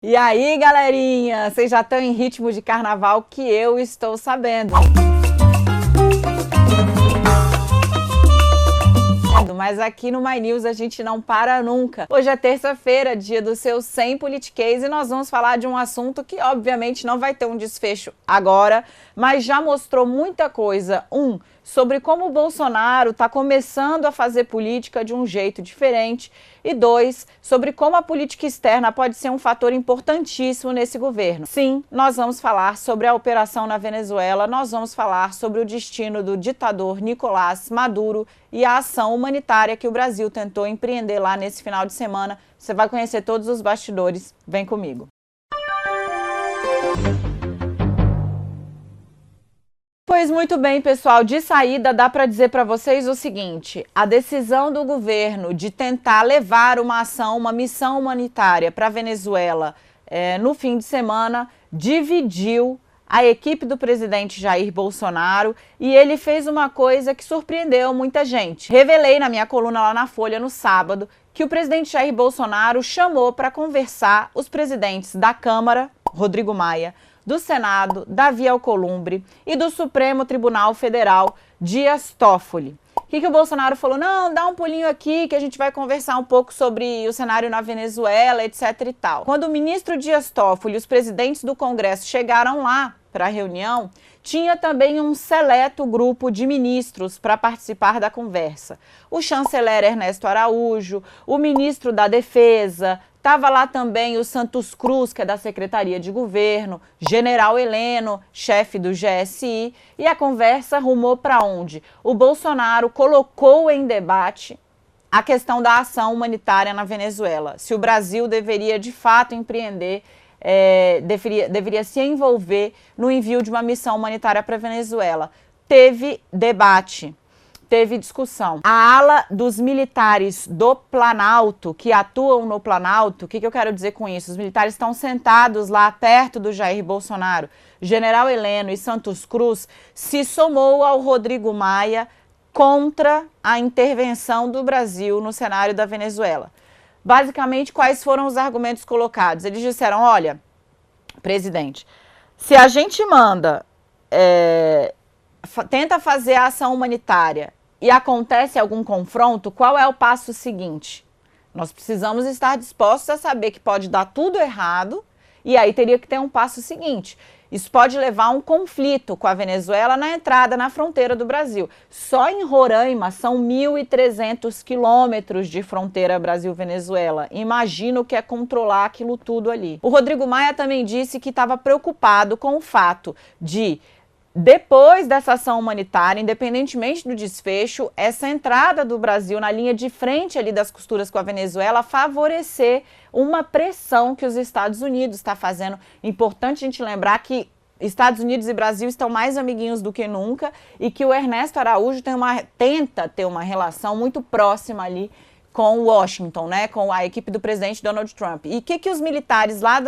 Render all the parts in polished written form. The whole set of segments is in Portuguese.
E aí, galerinha, vocês já estão em ritmo de carnaval que eu estou sabendo. Mas aqui no My News a gente não para nunca. Hoje é terça-feira, dia do seu 100 Politiquês, e nós vamos falar de um assunto que obviamente não vai ter um desfecho agora, mas já mostrou muita coisa. Sobre como o Bolsonaro está começando a fazer política de um jeito diferente. E 2, sobre como a política externa pode ser um fator importantíssimo nesse governo. Sim, nós vamos falar sobre a operação na Venezuela, nós vamos falar sobre o destino do ditador Nicolás Maduro e a ação humanitária que o Brasil tentou empreender lá nesse final de semana. Você vai conhecer todos os bastidores. Vem comigo. Pois muito bem, pessoal, de saída dá para dizer para vocês o seguinte: a decisão do governo de tentar levar uma missão humanitária para a Venezuela no fim de semana dividiu a equipe do presidente Jair Bolsonaro, e ele fez uma coisa que surpreendeu muita gente. Revelei na minha coluna lá na Folha no sábado que o presidente Jair Bolsonaro chamou para conversar os presidentes da Câmara, Rodrigo Maia, do Senado, Davi Alcolumbre, e do Supremo Tribunal Federal, Dias Toffoli. O que o Bolsonaro falou? Não, dá um pulinho aqui que a gente vai conversar um pouco sobre o cenário na Venezuela, etc e tal. Quando o ministro Dias Toffoli e os presidentes do Congresso chegaram lá para a reunião, tinha também um seleto grupo de ministros para participar da conversa. O chanceler Ernesto Araújo, o ministro da Defesa, estava lá também o Santos Cruz, que é da Secretaria de Governo, General Heleno, chefe do GSI, e a conversa rumou para onde? O Bolsonaro colocou em debate a questão da ação humanitária na Venezuela. Se o Brasil deveria de fato empreender, deveria se envolver no envio de uma missão humanitária para a Venezuela. Teve debate. Teve discussão. A ala dos militares do Planalto, que atuam no Planalto, o que eu quero dizer com isso? Os militares estão sentados lá perto do Jair Bolsonaro. General Heleno e Santos Cruz se somou ao Rodrigo Maia contra a intervenção do Brasil no cenário da Venezuela. Basicamente, quais foram os argumentos colocados? Eles disseram, olha, presidente, se a gente tenta fazer a ação humanitária e acontece algum confronto, qual é o passo seguinte? Nós precisamos estar dispostos a saber que pode dar tudo errado e aí teria que ter um passo seguinte. Isso pode levar a um conflito com a Venezuela na entrada na fronteira do Brasil. Só em Roraima são 1.300 quilômetros de fronteira Brasil-Venezuela. Imagina o que é controlar aquilo tudo ali. O Rodrigo Maia também disse que estava preocupado com o fato de, depois dessa ação humanitária, independentemente do desfecho, essa entrada do Brasil na linha de frente ali das costuras com a Venezuela favorecer uma pressão que os Estados Unidos está fazendo. Importante a gente lembrar que Estados Unidos e Brasil estão mais amiguinhos do que nunca e que o Ernesto Araújo tenta ter uma relação muito próxima ali com Washington, né, com a equipe do presidente Donald Trump. E o que os militares lá,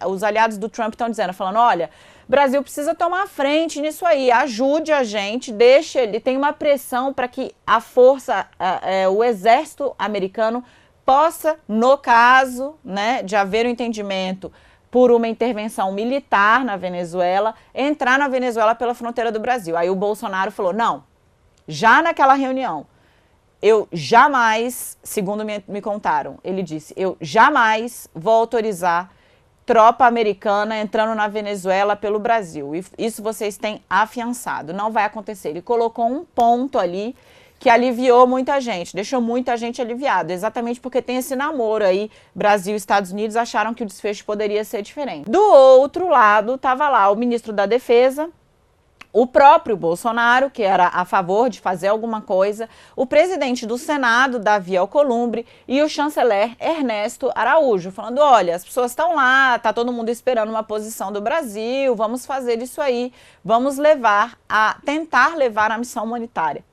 os aliados do Trump estão dizendo? Falando, olha, o Brasil precisa tomar frente nisso aí, ajude a gente, deixa ele, tem uma pressão para que a força, o exército americano possa, no caso, né, de haver um entendimento por uma intervenção militar na Venezuela, entrar na Venezuela pela fronteira do Brasil. Aí o Bolsonaro falou, não, já naquela reunião, eu jamais, segundo me contaram, ele disse, eu jamais vou autorizar tropa americana entrando na Venezuela pelo Brasil. Isso vocês têm afiançado, não vai acontecer. Ele colocou um ponto ali que aliviou muita gente, deixou muita gente aliviada, exatamente porque tem esse namoro aí, Brasil e Estados Unidos acharam que o desfecho poderia ser diferente. Do outro lado, estava lá o ministro da Defesa, o próprio Bolsonaro, que era a favor de fazer alguma coisa, o presidente do Senado, Davi Alcolumbre, e o chanceler Ernesto Araújo, falando, olha, as pessoas estão lá, está todo mundo esperando uma posição do Brasil, vamos fazer isso aí, vamos tentar levar a missão humanitária.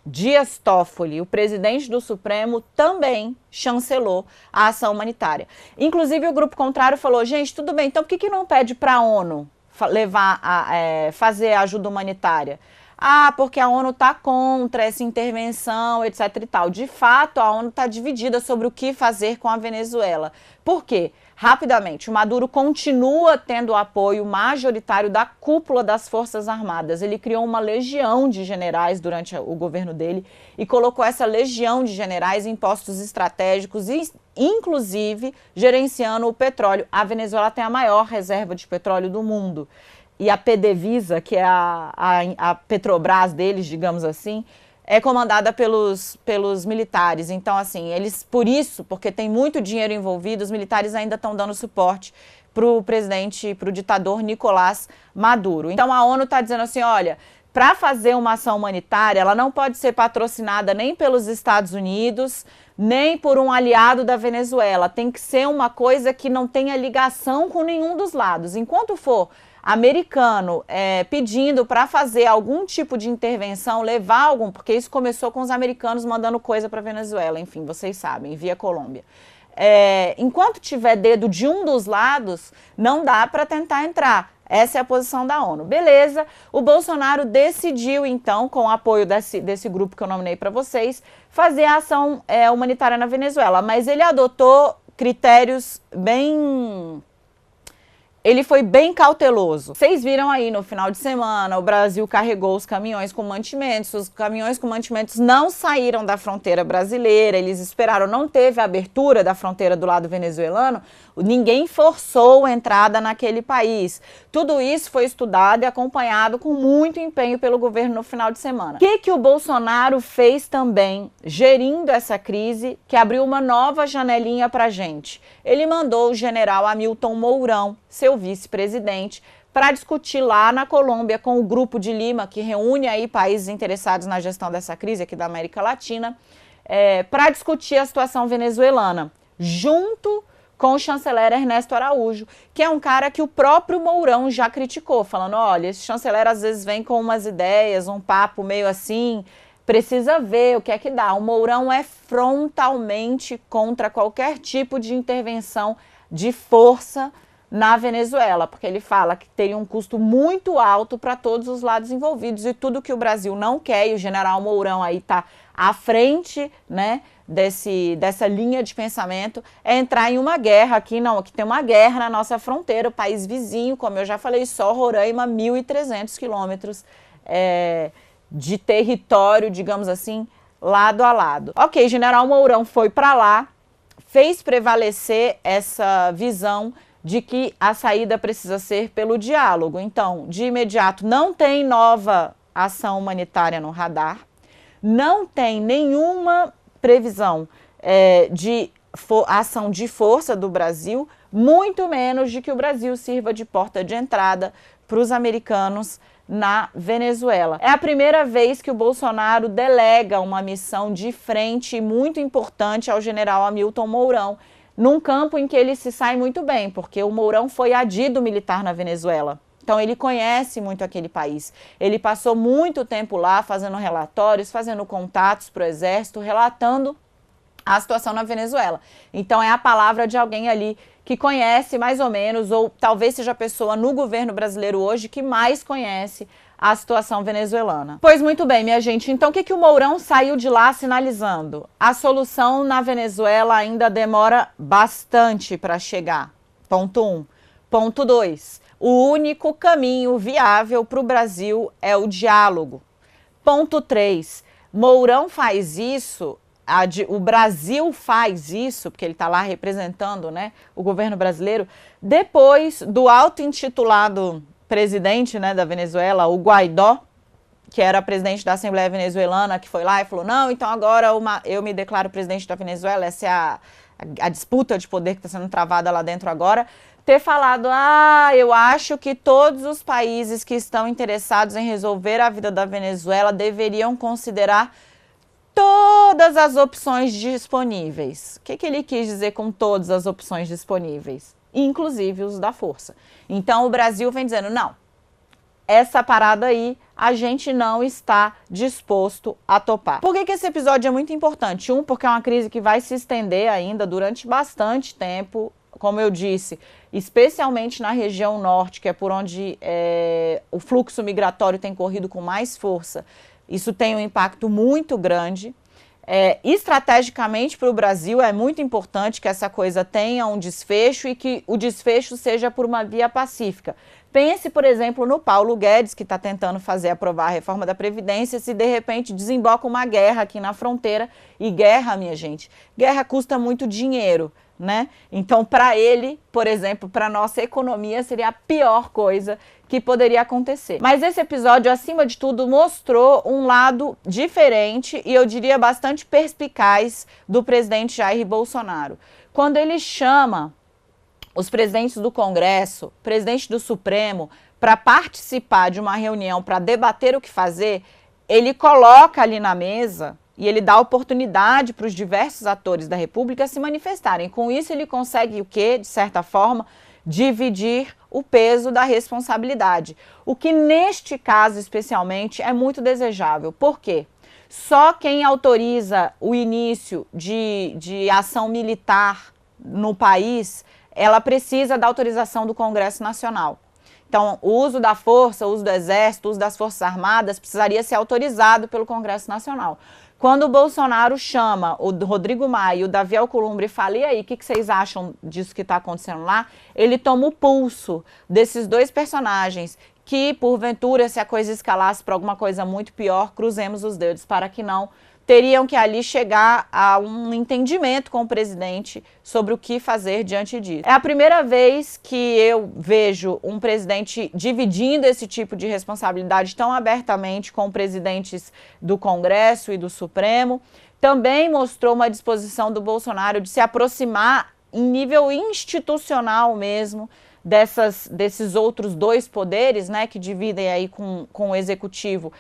Dias Toffoli, o presidente do Supremo, também chancelou a ação humanitária. Inclusive, o grupo contrário falou, gente, tudo bem, então por que não pede para a ONU fazer a ajuda humanitária? porque a ONU está contra essa intervenção, etc e tal. De fato, a ONU está dividida sobre o que fazer com a Venezuela. Por quê? Rapidamente, o Maduro continua tendo o apoio majoritário da cúpula das Forças Armadas. Ele criou uma legião de generais durante o governo dele e colocou essa legião de generais em postos estratégicos, inclusive gerenciando o petróleo. A Venezuela tem a maior reserva de petróleo do mundo. E a PDVSA, que é a Petrobras deles, digamos assim, é comandada pelos militares. Então, assim, eles, por isso, porque tem muito dinheiro envolvido, os militares ainda estão dando suporte para o presidente, para o ditador Nicolás Maduro. Então, a ONU está dizendo assim, olha, para fazer uma ação humanitária, ela não pode ser patrocinada nem pelos Estados Unidos, nem por um aliado da Venezuela. Tem que ser uma coisa que não tenha ligação com nenhum dos lados. Enquanto for americano pedindo para fazer algum tipo de intervenção, levar algum, porque isso começou com os americanos mandando coisa para a Venezuela, enfim, vocês sabem, via Colômbia. Enquanto tiver dedo de um dos lados, não dá para tentar entrar. Essa é a posição da ONU. Beleza, o Bolsonaro decidiu, então, com o apoio desse grupo que eu nominei para vocês, fazer a ação humanitária na Venezuela, mas ele adotou critérios bem... Ele foi bem cauteloso. Vocês viram aí no final de semana, o Brasil carregou os caminhões com mantimentos. Os caminhões com mantimentos não saíram da fronteira brasileira, eles esperaram, não teve abertura da fronteira do lado venezuelano, ninguém forçou a entrada naquele país. Tudo isso foi estudado e acompanhado com muito empenho pelo governo no final de semana. O que o Bolsonaro fez também, gerindo essa crise, que abriu uma nova janelinha pra gente? Ele mandou o general Hamilton Mourão, seu vice-presidente, para discutir lá na Colômbia com o Grupo de Lima, que reúne aí países interessados na gestão dessa crise aqui da América Latina, para discutir a situação venezuelana, junto com o chanceler Ernesto Araújo, que é um cara que o próprio Mourão já criticou, falando, olha, esse chanceler às vezes vem com umas ideias, um papo meio assim, precisa ver o que é que dá. O Mourão é frontalmente contra qualquer tipo de intervenção de força na Venezuela, porque ele fala que teria um custo muito alto para todos os lados envolvidos e tudo que o Brasil não quer, e o general Mourão aí está à frente, né, dessa linha de pensamento, é entrar em uma guerra aqui, não, aqui tem uma guerra na nossa fronteira, o país vizinho, como eu já falei, só Roraima, 1.300 quilômetros de território, digamos assim, lado a lado. Ok, general Mourão foi para lá, fez prevalecer essa visão de que a saída precisa ser pelo diálogo. Então, de imediato, não tem nova ação humanitária no radar, não tem nenhuma previsão de ação de força do Brasil, muito menos de que o Brasil sirva de porta de entrada para os americanos na Venezuela. É a primeira vez que o Bolsonaro delega uma missão de frente muito importante ao general Hamilton Mourão, num campo em que ele se sai muito bem, porque o Mourão foi adido militar na Venezuela. Então ele conhece muito aquele país. Ele passou muito tempo lá fazendo relatórios, fazendo contatos para o exército, relatando a situação na Venezuela. Então é a palavra de alguém ali que conhece mais ou menos, ou talvez seja a pessoa no governo brasileiro hoje que mais conhece a situação venezuelana. Pois muito bem, minha gente, então o que o Mourão saiu de lá sinalizando? A solução na Venezuela ainda demora bastante para chegar. Ponto 1. Ponto 2. O único caminho viável para o Brasil é o diálogo. Ponto 3. Mourão faz isso, o Brasil faz isso, porque ele está lá representando, né, o governo brasileiro, depois do auto-intitulado presidente, né, da Venezuela, o Guaidó, que era presidente da Assembleia Venezuelana, que foi lá e falou, não, então agora eu me declaro presidente da Venezuela, essa é a disputa de poder que está sendo travada lá dentro agora, ter falado, eu acho que todos os países que estão interessados em resolver a vida da Venezuela deveriam considerar todas as opções disponíveis. O que ele quis dizer com todas as opções disponíveis? Inclusive os da força. Então o Brasil vem dizendo, não, essa parada aí a gente não está disposto a topar. Por que esse episódio é muito importante? Porque é uma crise que vai se estender ainda durante bastante tempo. como eu disse, especialmente na região norte, que é por onde o fluxo migratório tem corrido com mais força, isso tem um impacto muito grande. Estrategicamente para o Brasil é muito importante que essa coisa tenha um desfecho e que o desfecho seja por uma via pacífica. Pense, por exemplo, no Paulo Guedes, que está tentando aprovar a reforma da Previdência, se de repente desemboca uma guerra aqui na fronteira. E guerra, minha gente, guerra custa muito dinheiro, né? Então, para ele, por exemplo, para a nossa economia, seria a pior coisa que poderia acontecer. Mas esse episódio, acima de tudo, mostrou um lado diferente e eu diria bastante perspicaz do presidente Jair Bolsonaro. Quando ele chama os presidentes do Congresso, presidente do Supremo, para participar de uma reunião para debater o que fazer, ele coloca ali na mesa e ele dá oportunidade para os diversos atores da República se manifestarem. Com isso, ele consegue o quê? De certa forma, dividir o peso da responsabilidade. O que, neste caso, especialmente, é muito desejável. Por quê? Só quem autoriza o início de ação militar no país, ela precisa da autorização do Congresso Nacional. Então, o uso da força, o uso do Exército, o uso das Forças Armadas precisaria ser autorizado pelo Congresso Nacional. Quando o Bolsonaro chama o Rodrigo Maia e o Davi Alcolumbre e fala, e aí, o que vocês acham disso que está acontecendo lá? Ele toma o pulso desses dois personagens que, porventura, se a coisa escalasse para alguma coisa muito pior, cruzemos os dedos para que não, teriam que ali chegar a um entendimento com o presidente sobre o que fazer diante disso. É a primeira vez que eu vejo um presidente dividindo esse tipo de responsabilidade tão abertamente com presidentes do Congresso e do Supremo. Também mostrou uma disposição do Bolsonaro de se aproximar em nível institucional mesmo desses outros dois poderes, né, que dividem aí com o executivo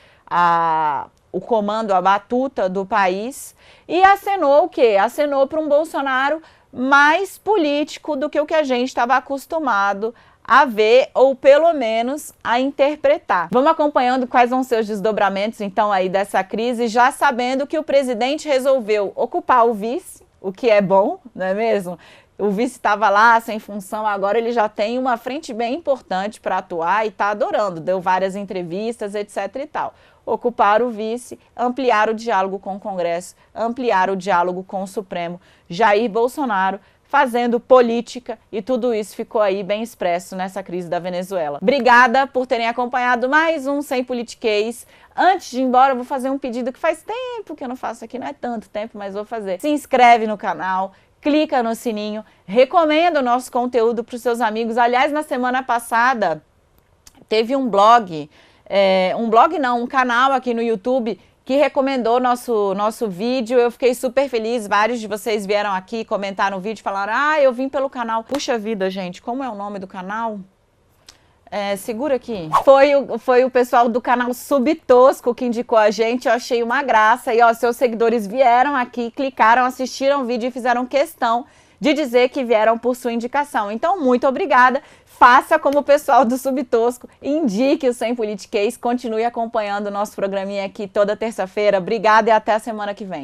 o comando, a batuta do país, e acenou o quê? Acenou para um Bolsonaro mais político do que o que a gente estava acostumado a ver, ou pelo menos a interpretar. Vamos acompanhando quais vão ser os desdobramentos, então, aí dessa crise, já sabendo que o presidente resolveu ocupar o vice, o que é bom, não é mesmo? O vice estava lá sem função, agora ele já tem uma frente bem importante para atuar e está adorando, deu várias entrevistas, etc e tal. Ocupar o vice, ampliar o diálogo com o Congresso, ampliar o diálogo com o Supremo. Jair Bolsonaro fazendo política e tudo isso ficou aí bem expresso nessa crise da Venezuela. Obrigada por terem acompanhado mais um Sem Politiquês. Antes de ir embora, eu vou fazer um pedido que faz tempo que eu não faço aqui, não é tanto tempo, mas vou fazer. Se inscreve no canal, clica no sininho, recomenda o nosso conteúdo para os seus amigos. Aliás, na semana passada teve um canal aqui no YouTube que recomendou nosso vídeo. Eu fiquei super feliz, vários de vocês vieram aqui, comentaram o vídeo, falaram, eu vim pelo canal. Puxa vida, gente, como é o nome do canal? Segura aqui. Foi o pessoal do canal Subtosco que indicou a gente, eu achei uma graça. E seus seguidores vieram aqui, clicaram, assistiram o vídeo e fizeram questão de dizer que vieram por sua indicação. Então, muito obrigada. Faça como o pessoal do Subtosco, indique o Sem Politiquês, continue acompanhando o nosso programinha aqui toda terça-feira. Obrigada e até a semana que vem.